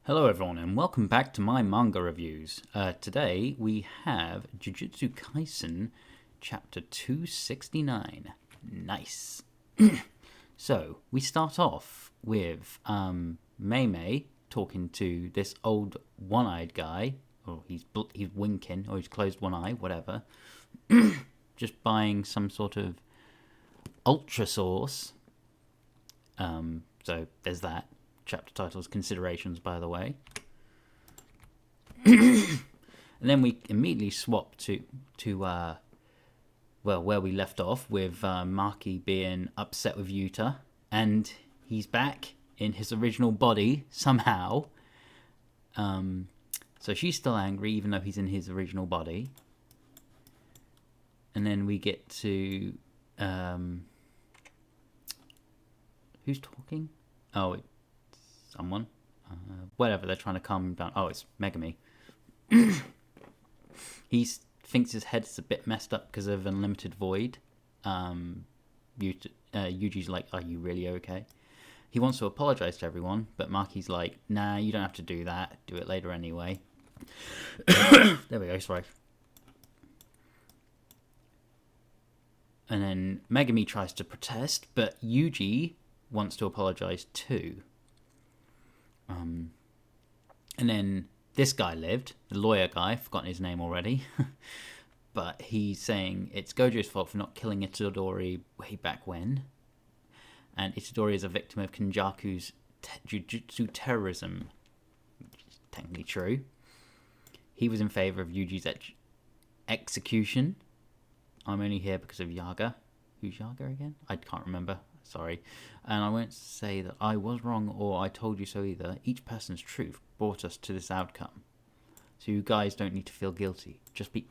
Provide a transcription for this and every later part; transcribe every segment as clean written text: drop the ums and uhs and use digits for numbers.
Hello everyone and welcome back to my manga reviews. Today we have Jujutsu Kaisen Chapter 269. Nice. So we start off with Mei Mei talking to this old one-eyed guy, or he's winking, or he's closed one eye, whatever. Just buying some sort of ultra sauce. So there's that. Chapter titles considerations, by the way. And then we immediately swap to where we left off with Maki being upset with Yuta, and he's back in his original body somehow. So she's still angry even though he's in his original body. And then we get to who's talking? Oh, someone. Whatever, they're trying to calm him down. Oh, it's Megami. He thinks his head's a bit messed up because of Unlimited Void. Yuji's like, are you really okay? He wants to apologize to everyone, but Maki's like, nah, you don't have to do that. Do it later anyway. There we go, sorry. And then Megami tries to protest, but Yuji wants to apologize too. And then this guy lived, the lawyer guy, I've forgotten his name already, but he's saying it's Gojo's fault for not killing Itadori way back when, and Itadori is a victim of Kenjaku's jujutsu terrorism, which is technically true. He was in favor of Yuji's execution. I'm only here because of Yaga. Who's Yaga again? I can't remember. Sorry. And I won't say that I was wrong or I told you so either. Each person's truth brought us to this outcome. So you guys don't need to feel guilty. Just be...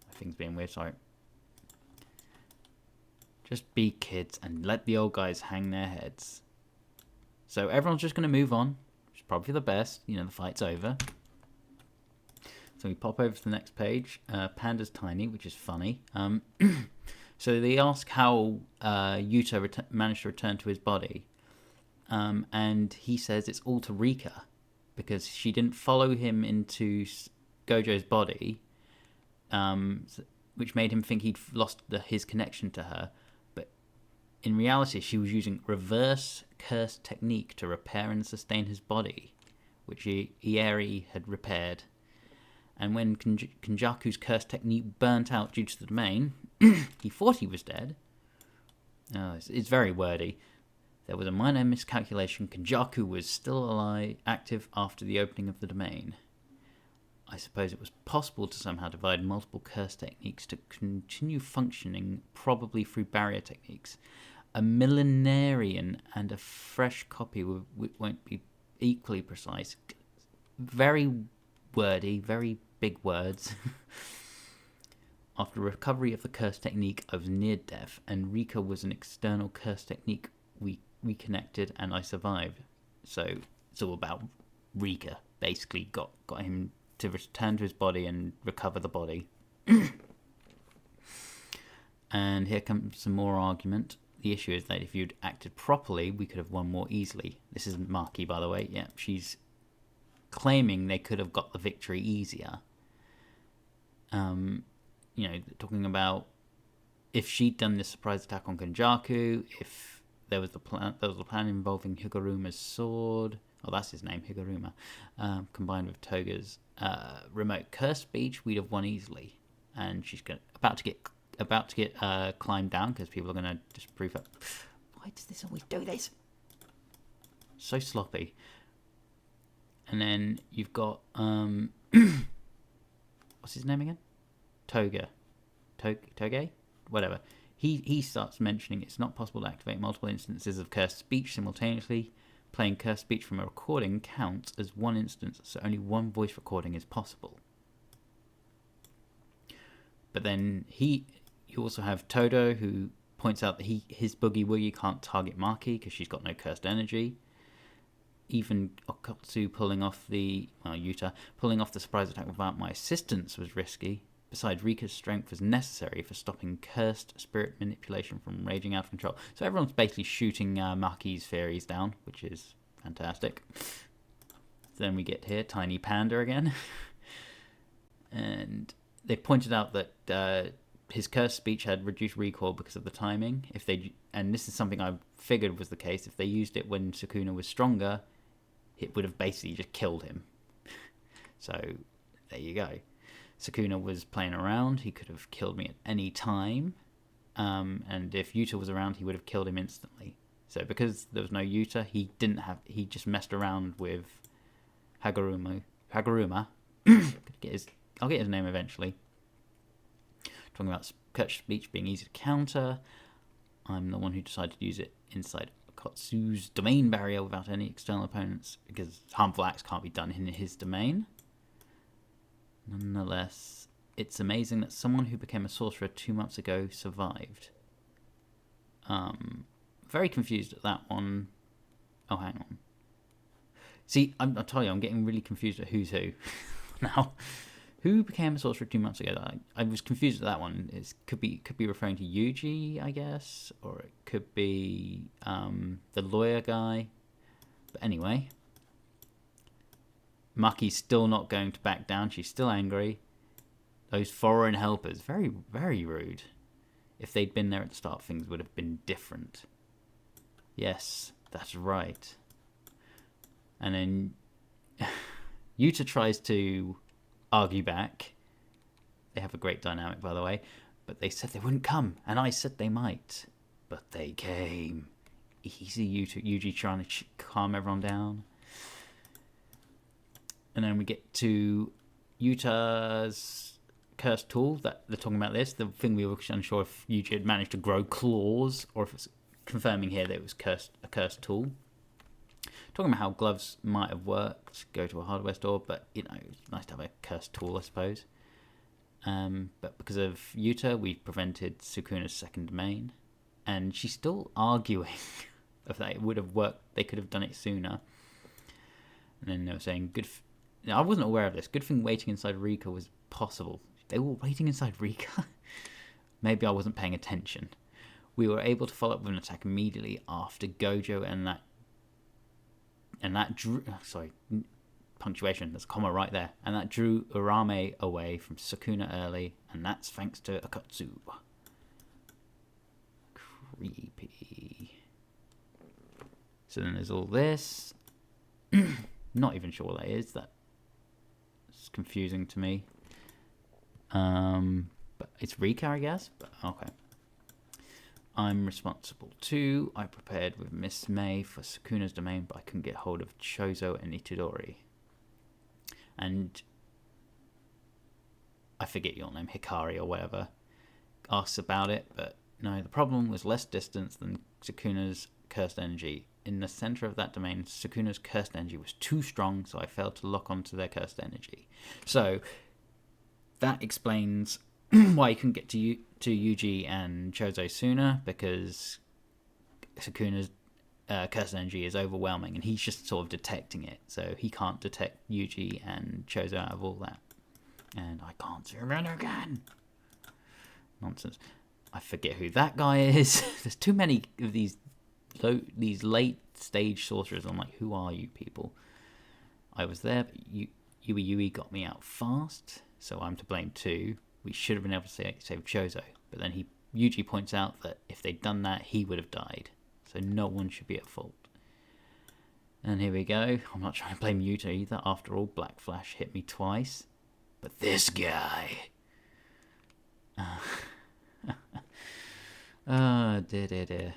My thing's being weird, sorry. Just be kids and let the old guys hang their heads. So everyone's just going to move on. Which is probably for the best. You know, the fight's over. So we pop over to the next page. Panda's tiny, which is funny. So they ask how Yuta managed to return to his body. And he says it's all to Rika. Because she didn't follow him into Gojo's body. Which made him think he'd lost his connection to her. But in reality, she was using reverse curse technique to repair and sustain his body. Which Ieri had repaired. And when Kenjaku's curse technique burnt out due to the domain, he thought he was dead. It's very wordy. There was a minor miscalculation. Kenjaku was still alive, active after the opening of the domain. I suppose it was possible to somehow divide multiple curse techniques to continue functioning, probably through barrier techniques. A millenarian and a fresh copy won't be equally precise. Very wordy, very big words. After recovery of the curse technique, I was near death, and Rika was an external curse technique. We reconnected, and I survived. So it's all about Rika. Basically, got him to return to his body and recover the body. And here comes some more argument. The issue is that if you'd acted properly, we could have won more easily. This is Maki, by the way. Yeah, she's claiming they could have got the victory easier. You know, talking about if she'd done this surprise attack on Kenjaku, if there was a plan involving Higuruma's sword, oh, that's his name, Higuruma, combined with Toga's remote curse speech, we'd have won easily. And she's about to get climbed down because people are going to disprove her. Why does this always do this? So sloppy. And then you've got what's his name again? Toge? Whatever. He starts mentioning it's not possible to activate multiple instances of cursed speech simultaneously. Playing cursed speech from a recording counts as one instance, so only one voice recording is possible. But then you also have Todo, who points out that his Boogie Woogie can't target Maki because she's got no cursed energy. Even Okotsu Yuta pulling off the surprise attack without my assistance was risky. besides, Rika's strength was necessary for stopping cursed spirit manipulation from raging out of control. So everyone's basically shooting Maki's fairies down, which is fantastic. Then we get here, Tiny Panda again. And they pointed out that his cursed speech had reduced recoil because of the timing. And this is something I figured was the case. If they used it when Sukuna was stronger, it would have basically just killed him. So there you go. Sukuna was playing around. He could have killed me at any time. And if Yuta was around, he would have killed him instantly. So because there was no Yuta, he just messed around with Haguruma. I'll get his name eventually. Talking about cursed speech being easy to counter. I'm the one who decided to use it inside Akatsu's domain barrier without any external opponents, because harmful acts can't be done in his domain. Nonetheless, it's amazing that someone who became a sorcerer 2 months ago survived. Very confused at that one. Oh, hang on. See, I'll tell you, I'm getting really confused at who's who now. Who became a sorcerer 2 months ago? I was confused at that one. It could be referring to Yuji, I guess, or it could be the lawyer guy. But anyway, Maki's still not going to back down. She's still angry. Those foreign helpers, very, very rude. If they'd been there at the start, things would have been different. Yes, that's right. And then Yuta tries to argue back. They have a great dynamic, by the way. But they said they wouldn't come, and I said they might. But they came. Easy, Yuji trying to calm everyone down. And then we get to Yuta's cursed tool. That they're talking about this. The thing we were unsure if Yuji had managed to grow claws, or if it's confirming here that it was a cursed tool. Talking about how gloves might have worked, go to a hardware store, but it's nice to have a cursed tool, I suppose. But because of Yuta, we prevented Sukuna's second domain, and she's still arguing that it would have worked. They could have done it sooner. And then they were saying, I wasn't aware of this. Good thing waiting inside Rika was possible. They were waiting inside Rika? Maybe I wasn't paying attention. We were able to follow up with an attack immediately after Gojo and that drew, punctuation, there's a comma right there, and that drew Urame away from Sukuna early, and that's thanks to Akatsu. Creepy. So then there's all this. Not even sure what that is. That's confusing to me. But it's Rika, I guess. But okay. I'm responsible too. I prepared with Miss May for Sukuna's domain, but I couldn't get hold of Chozo and Itadori. And I forget your name, Hikari or whatever, asks about it, but no, the problem was less distance than Sukuna's cursed energy. In the center of that domain, Sukuna's cursed energy was too strong, so I failed to lock onto their cursed energy. So that explains why you couldn't get to Yuji and Chozo sooner, because Sukuna's cursed energy is overwhelming, and he's just sort of detecting it, so he can't detect Yuji and Chozo out of all that. And I can't zoom in again. Nonsense. I forget who that guy is. There's too many of these late stage sorcerers. I'm like, who are you people? I was there, but Yui got me out fast, so I'm to blame too. We should have been able to save Chozo, but then Yuji points out that if they'd done that, he would have died. So no one should be at fault. And here we go. I'm not trying to blame Yuta either. After all, Black Flash hit me twice. But this guy... oh, dear.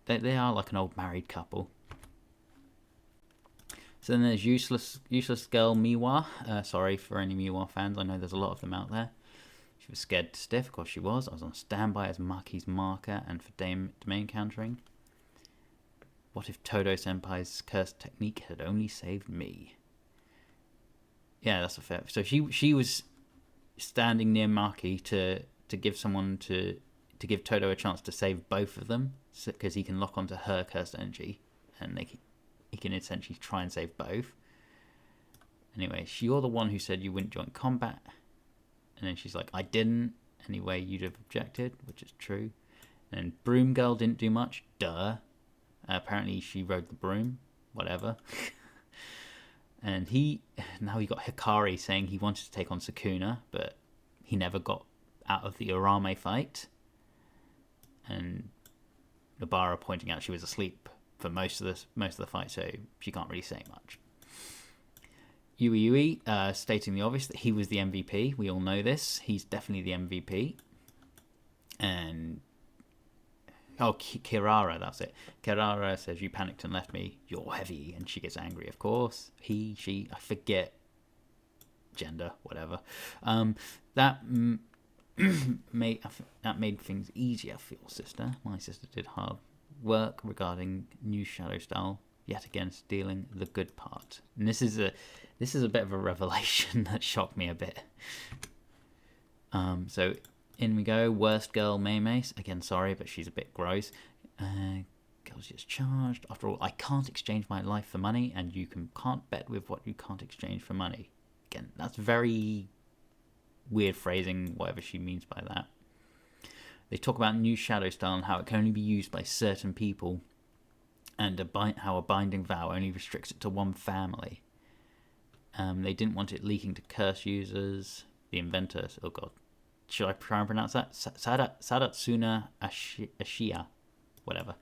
They are like an old married couple. So then there's useless girl Miwa. Sorry for any Miwa fans. I know there's a lot of them out there. She was scared to stiff. Of course she was. I was on standby as Maki's marker and for domain countering. What if Todo Senpai's cursed technique had only saved me? Yeah, that's a fair... So she was standing near Maki to give someone to give Todo a chance to save both of them, because he can lock onto her cursed energy, and he can essentially try and save both. Anyway, you're the one who said you wouldn't join combat. And then she's like, I didn't. Anyway, you'd have objected, which is true. And Broom Girl didn't do much. Duh. Apparently she rode the broom. Whatever. And now we got Hikari saying he wanted to take on Sukuna, but he never got out of the Urame fight. And Nobara pointing out she was asleep for most of the fight, so she can't really say much. Yui stating the obvious that he was the MVP. We all know this. He's definitely the MVP. And Kirara, that's it. Kirara says, you panicked and left me. You're heavy. And she gets angry, of course. He, she, I forget gender, whatever. That made things easier for your sister. My sister did hard work regarding new shadow style, yet again stealing the good part. And this is a bit of a revelation that shocked me a bit. So in we go. Worst girl, Maymay. Again, sorry, but she's a bit gross. Girls just charged. After all, I can't exchange my life for money, and you can't bet with what you can't exchange for money. Again, that's very weird phrasing, whatever she means by that. They talk about new shadow style and how it can only be used by certain people, and how a binding vow only restricts it to one family. They didn't want it leaking to curse users. The inventors, oh god, should I try and pronounce that? Sadatsuna Ashiya, whatever.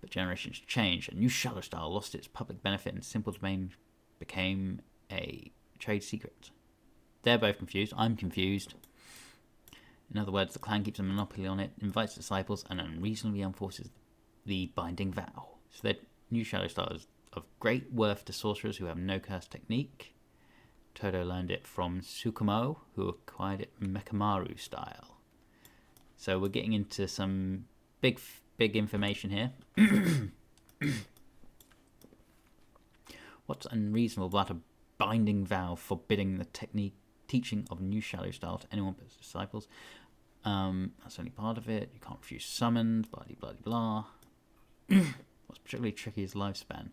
But generations changed. A new shadow style lost its public benefit, and simple domain became a trade secret. They're both confused. I'm confused. In other words, the clan keeps a monopoly on it, invites disciples, and unreasonably enforces the binding vow. So their new shadow style is of great worth to sorcerers who have no curse technique. Todo learned it from Tsukumo, who acquired it Mekamaru style. So we're getting into some big information here. What's unreasonable about a binding vow forbidding the teaching of new shadow style to anyone but disciples? That's only part of it. You can't refuse summons, blah blah blah. What's particularly tricky is lifespan,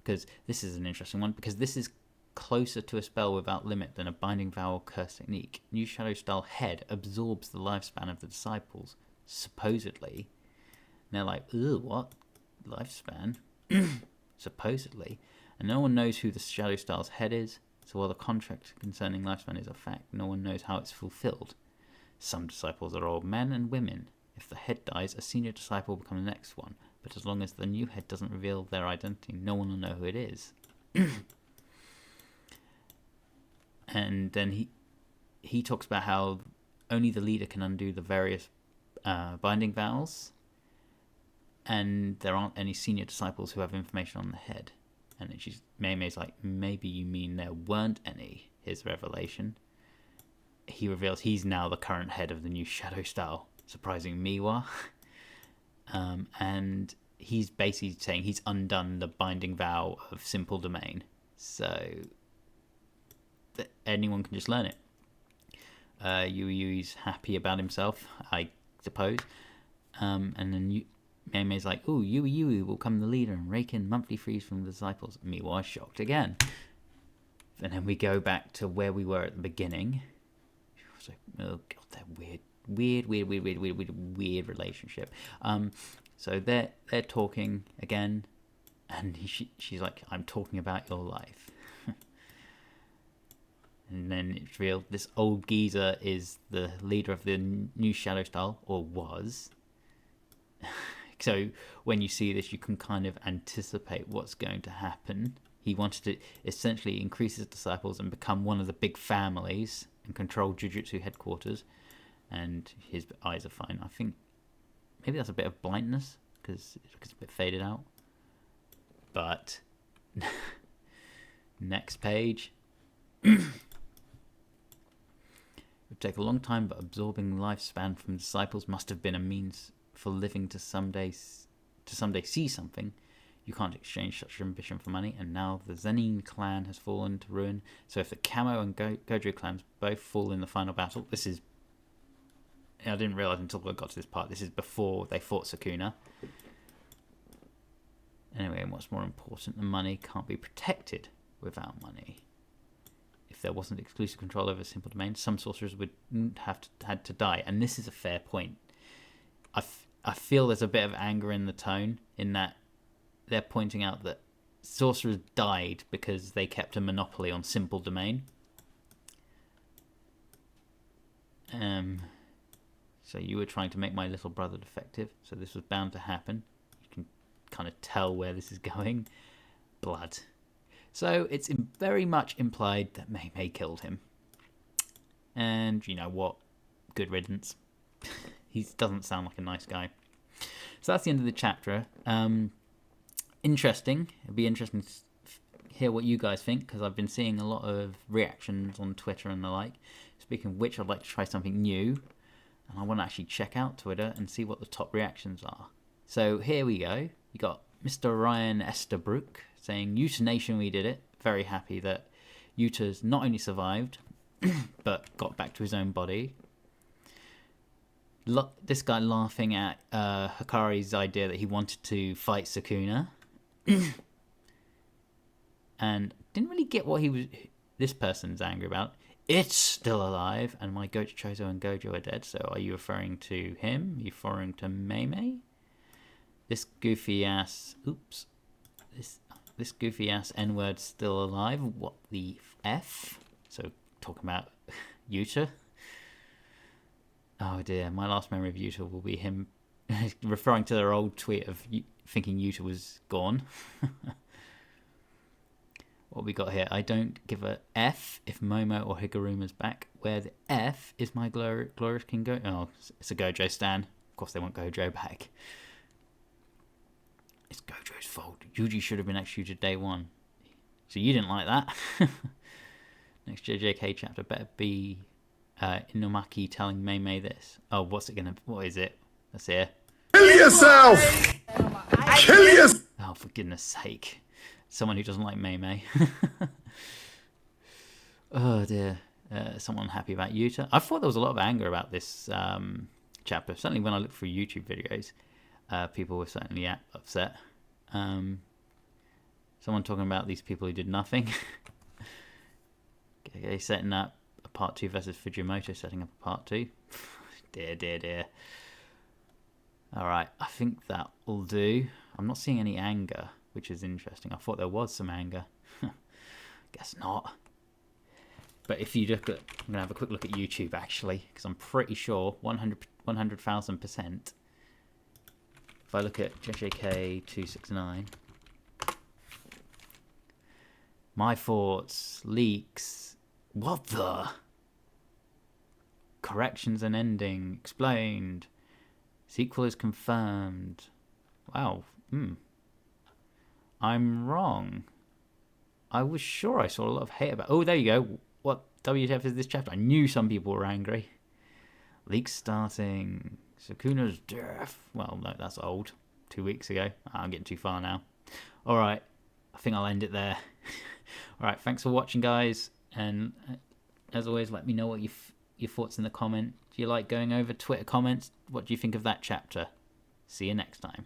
because this is an interesting one, because this is closer to a spell without limit than a binding vow or curse technique. New shadow style head absorbs the lifespan of the disciples, supposedly. And they're like, ew, what? Lifespan? Supposedly. And no one knows who the shadow style's head is, so while the contract concerning lifespan is a fact, no one knows how it's fulfilled. Some disciples are old men and women. If the head dies, a senior disciple will become the next one, but as long as the new head doesn't reveal their identity, no one will know who it is. And then he talks about how only the leader can undo the various binding vows, and there aren't any senior disciples who have information on the head. And then Maymay's like, maybe you mean there weren't any. Here's revelation. He reveals he's now the current head of the new shadow style, surprising Miwa. And he's basically saying he's undone the binding vow of simple domain, so that anyone can just learn it. Yui's happy about himself, I suppose. And then Maymay's like, ooh, Yui will become the leader and rake in monthly fees from the disciples. Miwa is shocked again. And then we go back to where we were at the beginning. So, oh god, that weird relationship. So they're talking again, and she's like, I'm talking about your life. And then it's revealed this old geezer is the leader of the new shadow style, or was. So when you see this, you can kind of anticipate what's going to happen. He wanted to essentially increase his disciples and become one of the big families and control Jujutsu headquarters. And his eyes are fine. I think maybe that's a bit of blindness because it's a bit faded out. But next page. It would take a long time, but absorbing lifespan from disciples must have been a means for living to someday see something. You can't exchange such ambition for money, and now the Zenine Clan has fallen to ruin. So if the Kamo and Gojo clans both fall in the final battle, this is... I didn't realise until I got to this part, this is before they fought Sukuna. Anyway, and what's more important, the money can't be protected without money. If there wasn't exclusive control over a simple domain, some sorcerers would had to die. And this is a fair point. I feel there's a bit of anger in the tone in that they're pointing out that sorcerers died because they kept a monopoly on simple domain. So you were trying to make my little brother defective, so this was bound to happen. You can kind of tell where this is going. Blood. So it's very much implied that Mei Mei killed him. And you know what? Good riddance. He doesn't sound like a nice guy. So that's the end of the chapter. Interesting. It'll be interesting to hear what you guys think, because I've been seeing a lot of reactions on Twitter and the like. Speaking of which, I'd like to try something new, and I want to actually check out Twitter and see what the top reactions are. So here we go. You got Mr. Ryan Estabrook saying, Yuta Nation, we did it. Very happy that Yuta's not only survived, but got back to his own body. This guy laughing at Hikari's idea that he wanted to fight Sukuna. And didn't really get what this person's angry about. It's still alive, and my Gojo Chozo and Gojo are dead. So are you referring to him? Are you referring to Mei Mei? This goofy ass... Oops. This goofy ass N-word's still alive. What the F? So talking about Yuta. Oh dear, my last memory of Yuta will be him referring to their old tweet of thinking Yuta was gone. What we got here? I don't give a F if Momo or Higuruma's back. Where the F is my glorious King Gojo? Oh, it's a Gojo stan. Of course they want Gojo back. It's Gojo's fault. Yuji should have been executed day one. So you didn't like that? Next JJK chapter better be Inumaki telling Mei Mei this. Oh, what is it? Let's hear. Kill yourself! Kill yourself! Oh, for goodness sake. Someone who doesn't like Mei Mei. Oh dear. Someone happy about Yuta. I thought there was a lot of anger about this chapter. Certainly when I looked through YouTube videos, people were certainly upset. Someone talking about these people who did nothing. Okay, setting up a part 2 versus Fujimoto, setting up a part 2. Dear. Alright, I think that will do. I'm not seeing any anger, which is interesting. I thought there was some anger. Guess not. But if you look at... I'm going to have a quick look at YouTube, actually, because I'm pretty sure 100,000%. If I look at JJK 269... My thoughts, leaks... What the? Corrections and ending, explained. Sequel is confirmed. Wow. I'm wrong. I was sure I saw a lot of hate about... Oh, there you go. What WTF is this chapter? I knew some people were angry. Leaks starting. Sukuna's death. Well, no, that's old. 2 weeks ago. I'm getting too far now. Alright. I think I'll end it there. Alright, thanks for watching, guys. And as always, let me know what your thoughts in the comment. Do you like going over Twitter comments? What do you think of that chapter? See you next time.